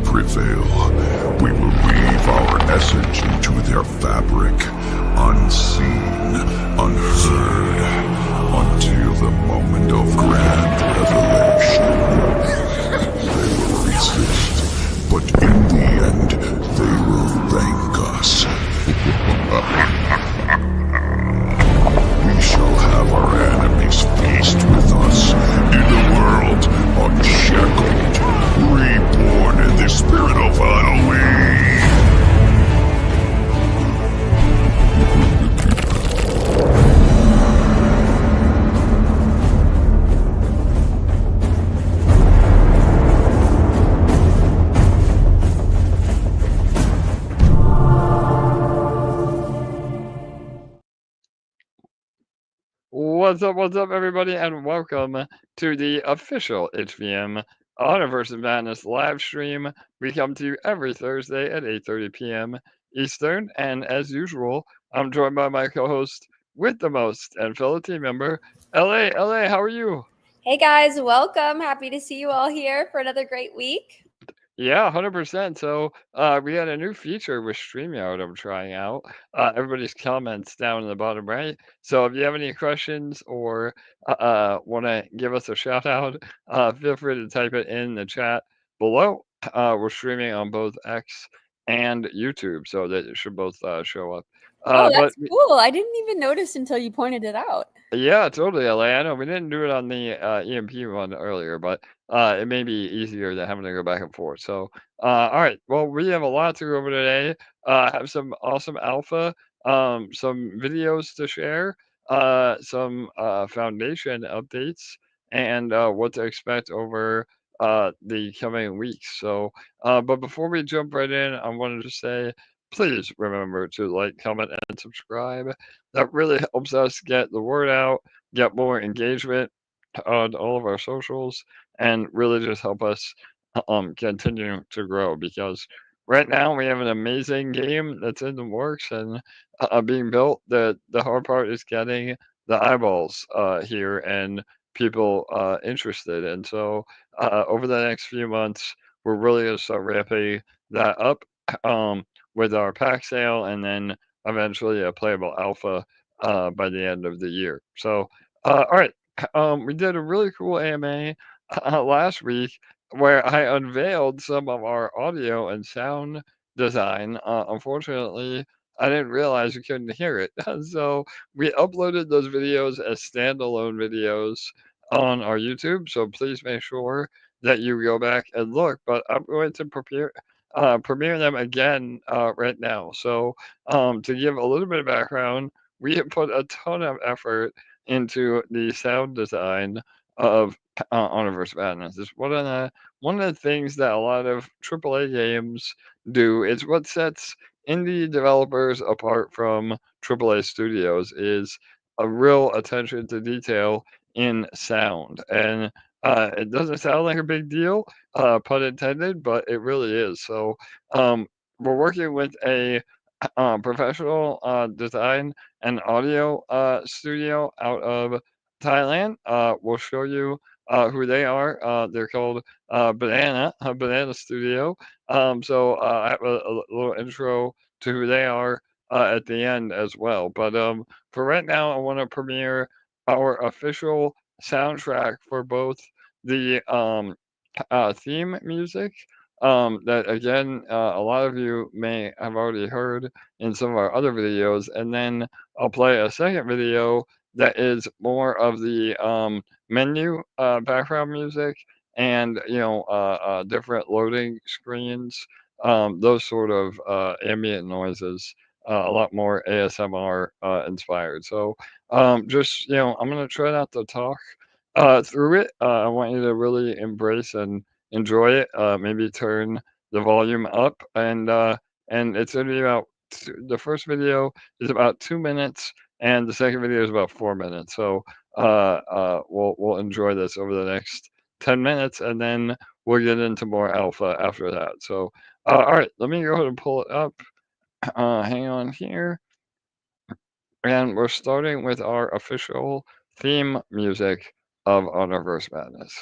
prevail. We will weave our essence into their fabric, unseen, unheard, until the moment of grand revelation. They will resist, but in the end, they will thank us. We shall have our enemies feast with us in a world unshackled, reborn in the spirit of Halloween. What's up, everybody, and welcome to the official HVM Universe of Madness live stream. We come to you every Thursday at 8:30 p.m. Eastern, and as usual, I'm joined by my co-host with the most and fellow team member, LA. LA, how are you? Hey guys, welcome. Happy to see you all here for another great week. Yeah, 100%. So, we got a new feature with StreamYard I'm trying out. Everybody's comments down in the bottom right. So if you have any questions or want to give us a shout out, feel free to type it in the chat below. We're streaming on both X and YouTube, so that it should both show up. Oh, But that's cool. I didn't even notice until you pointed it out. yeah, totally, LA. I know we didn't do it on the EMP one earlier, but it may be easier than having to go back and forth. So, all right. Well, we have a lot to go over today. Have some awesome alpha, some videos to share, some foundation updates, and what to expect over the coming weeks. So, but before we jump right in, I wanted to say, please remember to like, comment, and subscribe. That really helps us get the word out, get more engagement on all of our socials, and really just help us continue to grow. Because right now we have an amazing game that's in the works and being built. The hard part is getting the eyeballs here and people interested. And so over the next few months, we're really going to start ramping that up um, with our pack sale and then eventually a playable alpha by the end of the year. So, all right, we did a really cool AMA last week where I unveiled some of our audio and sound design. Unfortunately, I didn't realize you couldn't hear it. So we uploaded those videos as standalone videos on our YouTube. So please make sure that you go back and look. But I'm going to premiere them again right now. So to give a little bit of background, we have put a ton of effort into the sound design of Universe Madness. It's one of the things that a lot of AAA games do. It's what sets indie developers apart from AAA studios is a real attention to detail in sound. And it doesn't sound like a big deal, pun intended, but it really is. So um, we're working with a professional design and audio studio out of Thailand. We'll show you who they are. They're called Banana Studio. So I have a little intro to who they are at the end as well. But for right now, I want to premiere our official soundtrack for both the theme music that again a lot of you may have already heard in some of our other videos, and then I'll play a second video that is more of the menu background music and different loading screens, those sort of ambient noises, a lot more ASMR inspired. So just I'm gonna try not to talk through it. I want you to really embrace and enjoy it. Maybe turn the volume up, and it's gonna be about the first video is about 2 minutes, and the second video is about 4 minutes. So we'll enjoy this over the next 10 minutes, and then we'll get into more alpha after that. So all right, let me go ahead and pull it up. Hang on here, and we're starting with our official theme music of Universe Madness.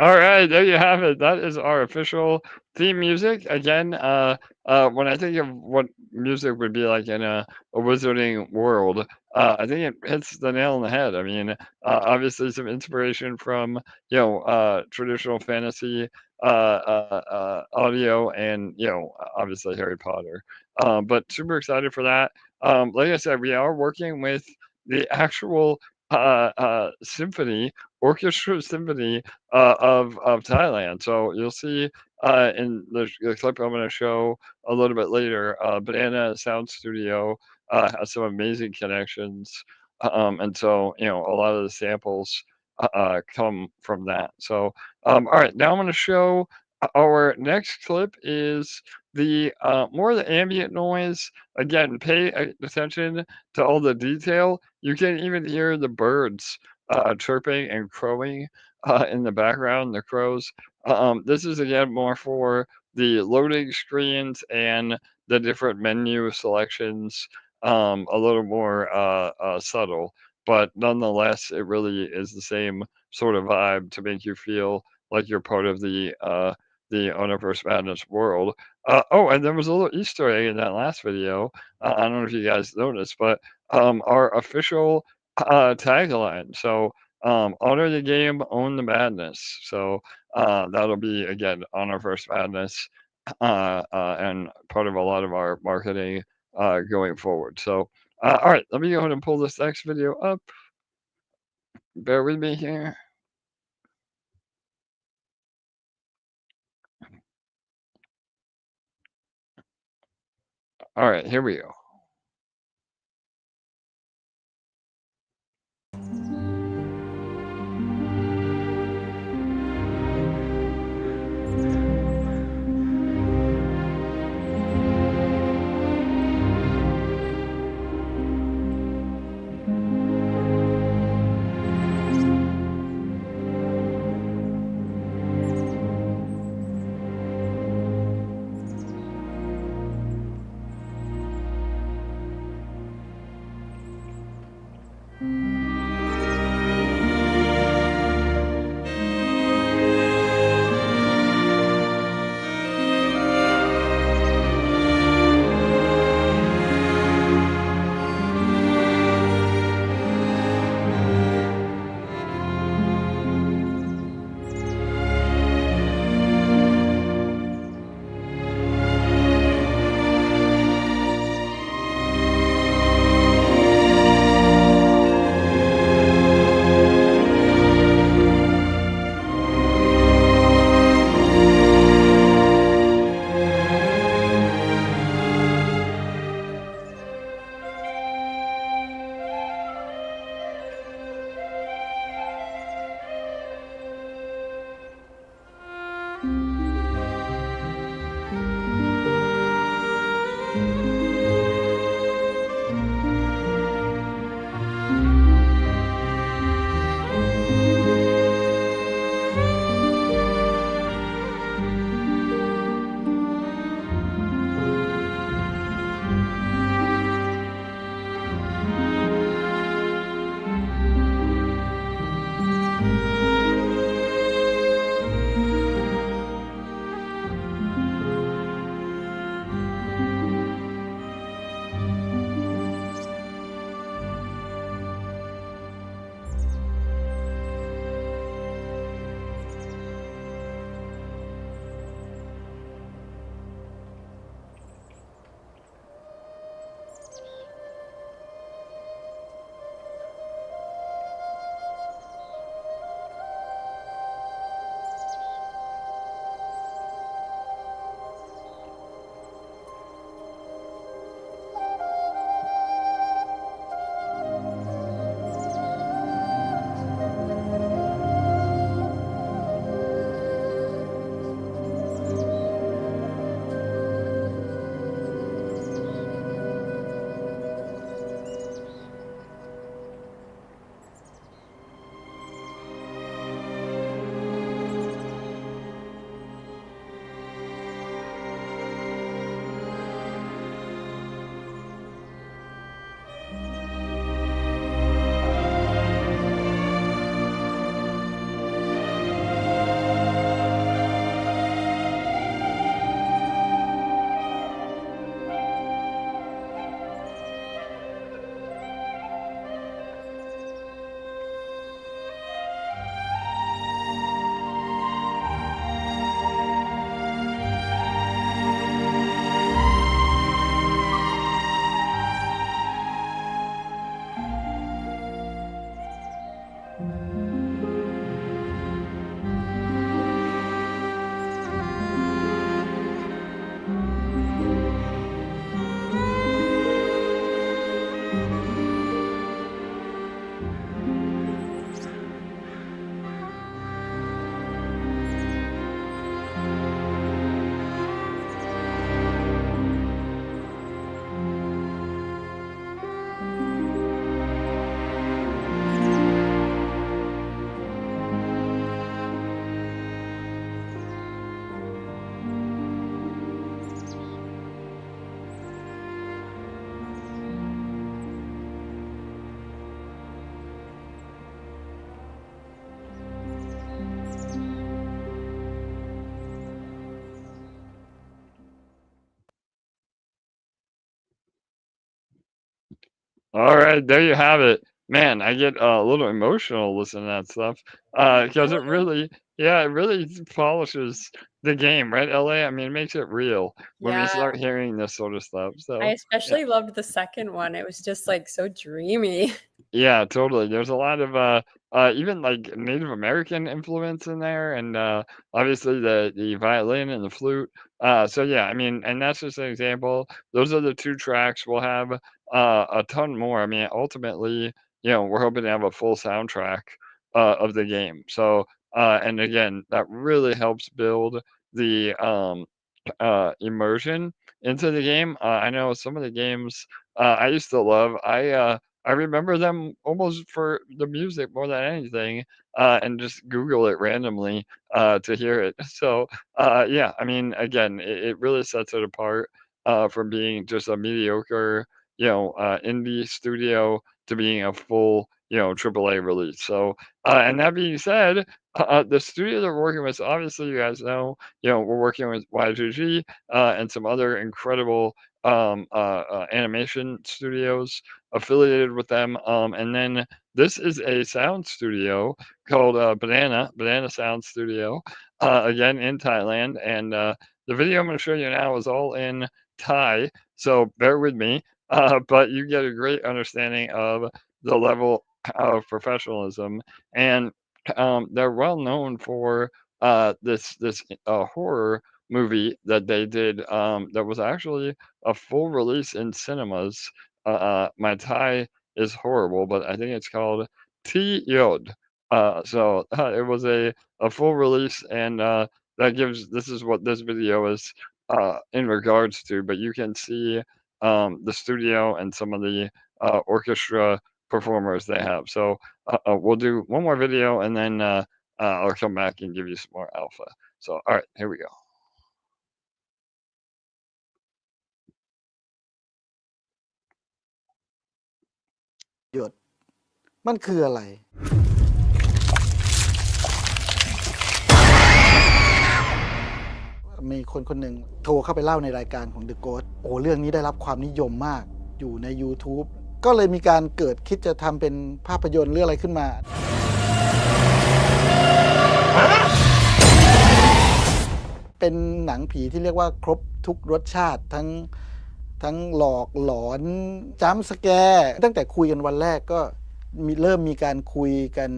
All right, there you have it. That is our official theme music. Again, when I think of what music would be like in a wizarding world, I think it hits the nail on the head. I mean, obviously some inspiration from traditional fantasy audio, and obviously Harry Potter. But super excited for that. Like I said, we are working with the actual symphony, orchestra symphony of Thailand. So you'll see in the clip I'm going to show a little bit later, Banana Sound Studio has some amazing connections, and so a lot of the samples come from that. So all right, now I'm going to show our next clip is the more of the ambient noise. Again, pay attention to all the detail. You can even hear the birds chirping and crowing in the background, the crows. This is again more for the loading screens and the different menu selections, a little more subtle, but nonetheless, it really is the same sort of vibe to make you feel like you're part of the Universe Madness world. Oh, and there was a little Easter egg in that last video. I don't know if you guys noticed, but our official tagline. So honor the game, own the madness. So that'll be again honor first madness, and part of a lot of our marketing going forward. So all right, let me go ahead and pull this next video up. Bear with me here. All right, here we go. All right, there you have it. Man, I get a little emotional listening to that stuff because it really, yeah, it really polishes the game, right, LA? I mean, it makes it real when we Yeah, start hearing this sort of stuff. I So, yeah. especially loved the second one. It was just like so dreamy. Yeah, totally. There's a lot of even like Native American influence in there, and obviously the violin and the flute. So yeah, I mean, and that's just an example. Those are the two tracks. We'll have a ton more. I mean, ultimately, we're hoping to have a full soundtrack of the game. So and again, that really helps build the immersion into the game. I know some of the games I used to love. I remember them almost for the music more than anything, and just Google it randomly to hear it. So yeah, I mean, again, it really sets it apart from being just a mediocre, indie studio to being a full, AAA release. So and that being said, the studio they're working with, so obviously you guys know, we're working with YGG and some other incredible animation studios affiliated with them. And then this is a sound studio called Banana Sound Studio, again in Thailand. And the video I'm going to show you now is all in Thai, so bear with me. But you get a great understanding of the level of professionalism, and they're well known for this horror movie that they did that was actually a full release in cinemas. My Thai is horrible, but I think it's called T Yod. So it was a full release, and that gives this is what this video is in regards to. But you can see the studio and some of the orchestra performers they have. So we'll do one more video, and then I'll come back and give you some more alpha. So all right, here we go. หยดมันคืออะไร มีคนคนหนึ่งโทรเข้าไปเล่าในรายการของ The Ghost โอ้เรื่องนี้ได้รับความนิยมมากอยู่ใน YouTube ก็เลยมีการเกิดคิดจะทำเป็นภาพยนตร์เรื่องอะไรขึ้นมา เป็นหนังผีที่เรียกว่าครบทุกรสชาติทั้งหลอกหลอนจัมป์สแกร์ตั้งแต่คุยกันวันแรกก็เริ่มมีการคุยกัน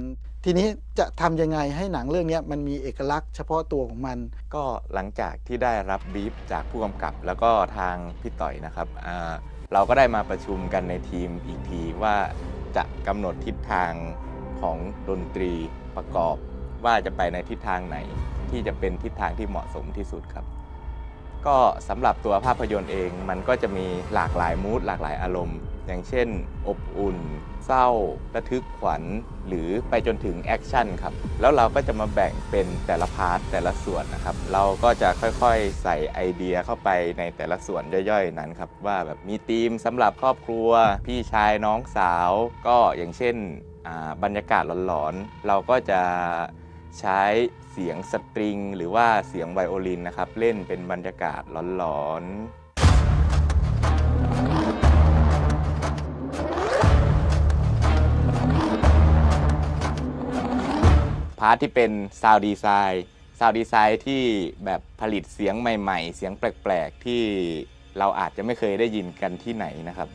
ทีนี้จะทำยังไงให้หนังเรื่องนี้มันมีเอกลักษณ์เฉพาะตัวของมันก็หลังจากที่ได้รับบรีฟจากผู้กำกับแล้วก็ทางพี่ต่อยนะครับเราก็ได้มาประชุมกันในทีมอีกทีว่าจะกำหนดทิศทางของดนตรีประกอบว่าจะไปในทิศทางไหนที่จะเป็นทิศทางที่เหมาะสมที่สุดครับก็สำหรับตัวภาพยนตร์เองมันก็จะมีหลากหลายมูดหลากหลายอารมณ์อย่างเช่นอบอุ่นเศร้าระทึกขวัญหรือไปจนถึงแอคชั่นครับแล้วเราก็จะมาแบ่งเป็นแต่ละพาร์ทแต่ละส่วนนะครับเราก็จะค่อยๆใส่ไอเดียเข้าไปในแต่ละส่วนย่อยๆนั้นครับว่าแบบมีธีมสำหรับครอบครัวพี่ชายน้องสาวก็อย่างเช่นบรรยากาศหลอนๆเราก็จะใช้เสียงสตริงหรือว่าเสียงไวโอลินนะครับเล่นเป็นบรรยากาศหลอนๆพาร์ทที่เป็นซาวด์ดีไซน์ที่แบบผลิตเสียงใหม่ๆเสียงแปลกๆที่เราอาจจะไม่เคยได้ยินกันที่ไหนนะครับ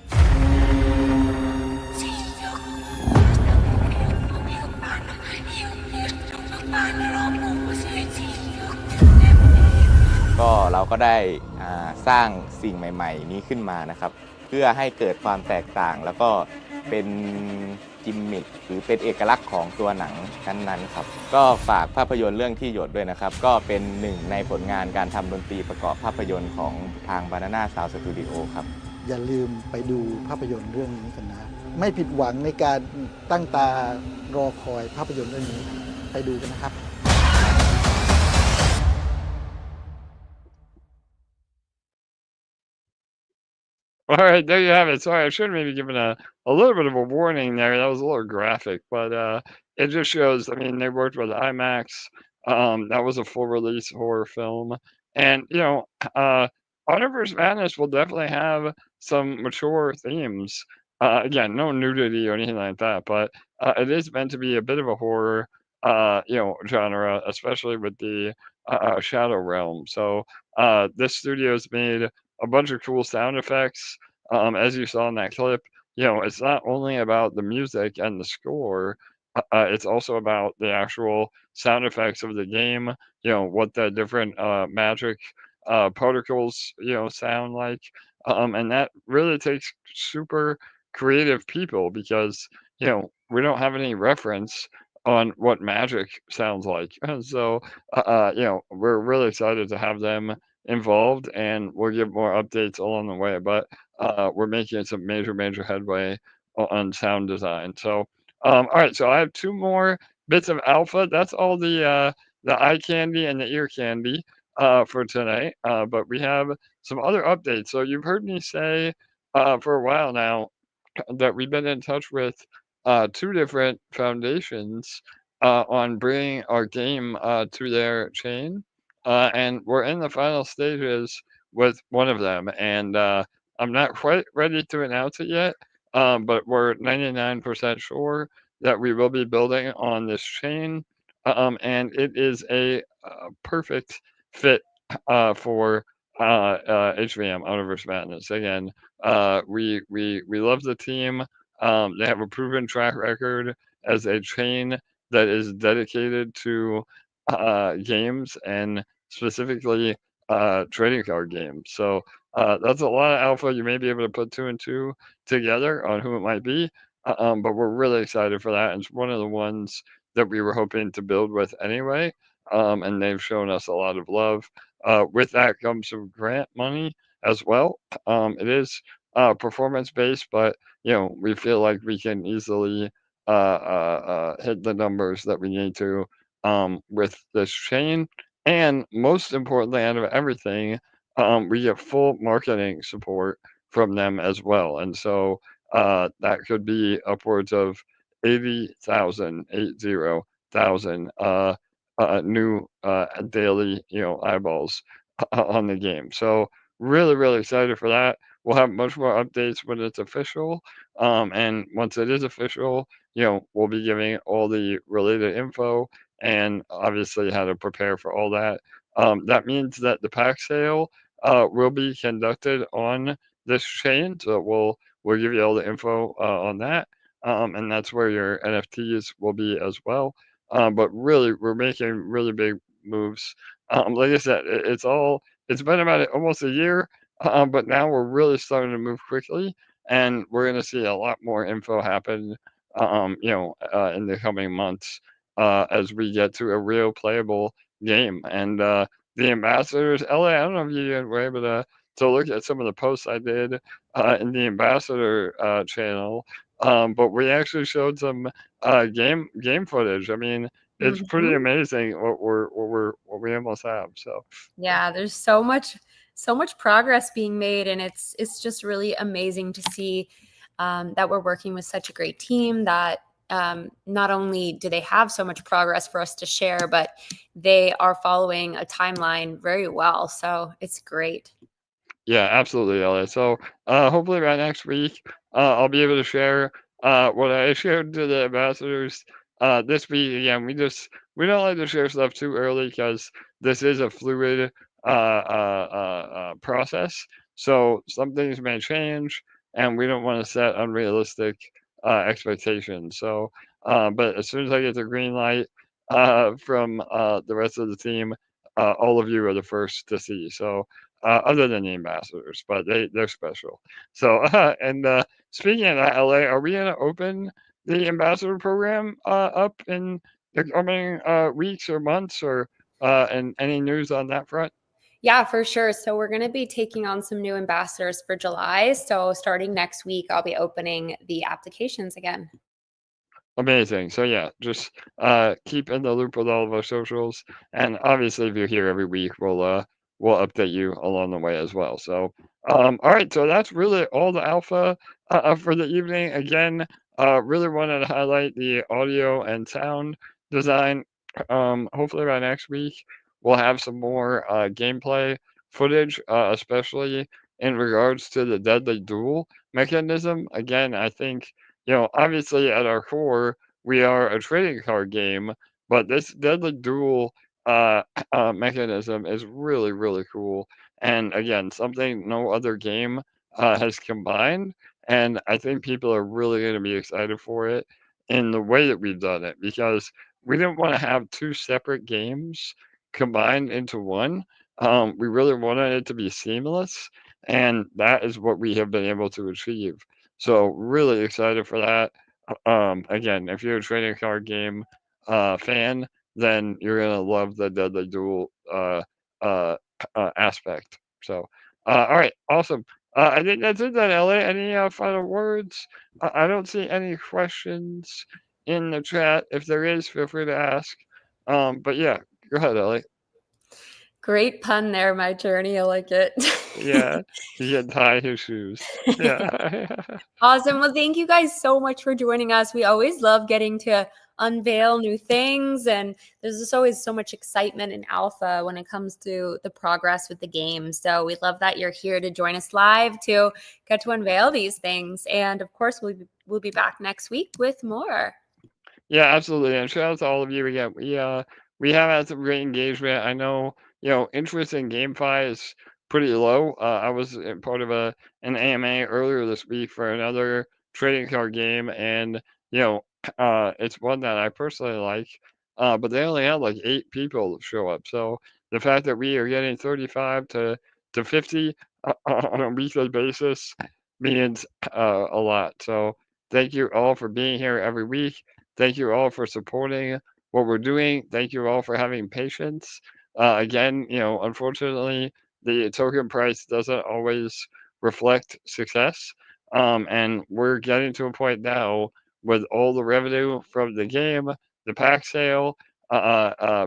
ก็เราก็ได้สร้างสิ่งใหม่ๆนี้ขึ้นมานะครับ เพื่อให้เกิดความแตกต่าง แล้วก็เป็นกิมมิคหรือเป็นเอกลักษณ์ของตัวหนังนั้นๆครับก็ฝากภาพยนตร์เรื่องที่หยดด้วยนะครับก็เป็นหนึ่งในผลงานการทำดนตรีประกอบภาพยนตร์ของทาง Banana Sound Studio ครับอย่าลืมไปดูภาพยนตร์เรื่องนี้กันนะ ไม่ผิดหวังในการตั้งตารอคอยภาพยนตร์เรื่องนี้ไปดูกันนะครับ All right, there you have it. Sorry, I should have maybe given a little bit of a warning there. That was a little graphic, but it just shows. I mean, they worked with IMAX. That was a full release horror film, and Universe Madness will definitely have some mature themes. Again, no nudity or anything like that, but it is meant to be a bit of a horror, genre, especially with the Shadow Realm. So this studio's made a bunch of cool sound effects. As you saw in that clip, it's not only about the music and the score, it's also about the actual sound effects of the game, what the different magic particles, sound like. And that really takes super creative people because, we don't have any reference on what magic sounds like. And so, we're really excited to have them involved, and we'll give more updates along the way. But we're making some major headway on sound design. So, all right. So I have two more bits of alpha. That's all the eye candy and the ear candy for tonight. But we have some other updates. So you've heard me say for a while now that we've been in touch with two different foundations on bringing our game to their chain. And we're in the final stages with one of them. And I'm not quite ready to announce it yet, but we're 99% sure that we will be building on this chain. And it is a perfect fit for HVM, Universe Madness. Again, we love the team. They have a proven track record as a chain that is dedicated to games and specifically trading card games. So that's a lot of alpha. You may be able to put two and two together on who it might be, but we're really excited for that. And it's one of the ones that we were hoping to build with anyway, and they've shown us a lot of love. With that comes some grant money as well. It is performance based, but we feel like we can easily hit the numbers that we need to with this chain. And most importantly, out of everything, we get full marketing support from them as well. And so that could be upwards of 80,000, 80,000 new daily, eyeballs on the game. So really excited for that. We'll have much more updates when it's official. And once it is official, we'll be giving all the related info and obviously how to prepare for all that. That means that the pack sale will be conducted on this chain, so we'll give you all the info on that, and that's where your NFTs will be as well. But really, we're making really big moves. Like I said, it's been about almost a year, but now we're really starting to move quickly, and we're going to see a lot more info happen, in the coming months as we get to a real playable game. And the ambassadors, LA, I don't know if you were able to look at some of the posts I did in the ambassador channel, but we actually showed some game footage. I mean, it's pretty amazing what we almost have. So yeah, there's so much progress being made, and it's just really amazing to see that we're working with such a great team that not only do they have so much progress for us to share, but they are following a timeline very well. So it's great. yeah, absolutely, Elliot. So hopefully by next week, I'll be able to share what I shared to the ambassadors this week. Again, we don't like to share stuff too early because this is a fluid process. So some things may change, and we don't want to set unrealistic expectations. So, but as soon as I get the green light from the rest of the team, all of you are the first to see. So other than the ambassadors, but they're special. So, and speaking of that, LA, are we going to open the ambassador program up in the coming weeks or months, or and any news on that front? Yeah, for sure. So we're going to be taking on some new ambassadors for July. So starting next week, I'll be opening the applications again. Amazing. So yeah, just keep in the loop with all of our socials, and obviously if you're here every week, we'll update you along the way as well. So all right, so that's really all the alpha for the evening. Again, really wanted to highlight the audio and sound design. Hopefully by next week we'll have some more gameplay footage, especially in regards to the deadly duel mechanism. Again, I think, obviously at our core, we are a trading card game, but this deadly duel mechanism is really, really cool. And again, something no other game has combined. And I think people are really going to be excited for it in the way that we've done it, because we didn't want to have two separate games combined into one. We really wanted it to be seamless, and that is what we have been able to achieve. So really excited for that. Again, if you're a trading card game fan, then you're gonna love the Deadly Duel uh, aspect. So, all right, awesome. I think that's it then, Elliot. Any final words? I don't see any questions in the chat. If there is, feel free to ask. But yeah, go ahead, Elliot. Great pun there, my journey. I like it. Yeah, he can tie his shoes. Yeah. Awesome. Well, thank you guys so much for joining us. We always love getting to unveil new things, and there's just always so much excitement in alpha when it comes to the progress with the game. So we love that you're here to join us live to get to unveil these things. And of course, we'll be back next week with more. Yeah, absolutely. And shout out to all of you again. We have had some great engagement. I know, interest in GameFi is pretty low. I was part of an AMA earlier this week for another trading card game, and it's one that I personally like. But they only had like 8 people show up. So the fact that we are getting 35 to 50 on a weekly basis means a lot. So thank you all for being here every week. Thank you all for supporting what we're doing. Thank you all for having patience. Again, unfortunately, the token price doesn't always reflect success. And we're getting to a point now with all the revenue from the game, the pack sale,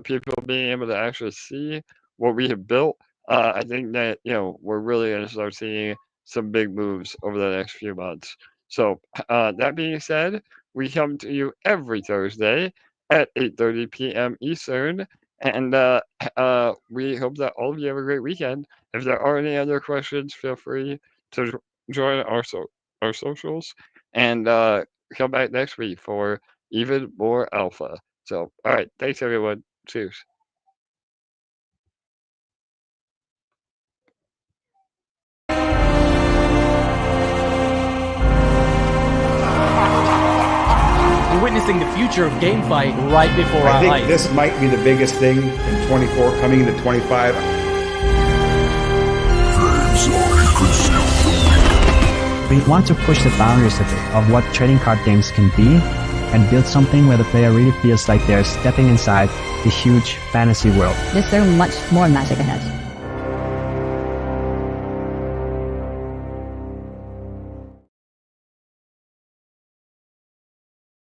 people being able to actually see what we have built. I think that, we're really going to start seeing some big moves over the next few months. So that being said, we come to you every Thursday at 8:30 p.m. Eastern, and we hope that all of you have a great weekend. If there are any other questions, feel free to join our socials, and come back next week for even more alpha. So, all right, thanks everyone. Cheers. We're witnessing the future of GameFi right before our I think eyes. this might be the biggest thing in 24, coming into 25. We want to push the boundaries a bit of what trading card games can be and build something where the player really feels like they're stepping inside the huge fantasy world. There's so much more magic ahead.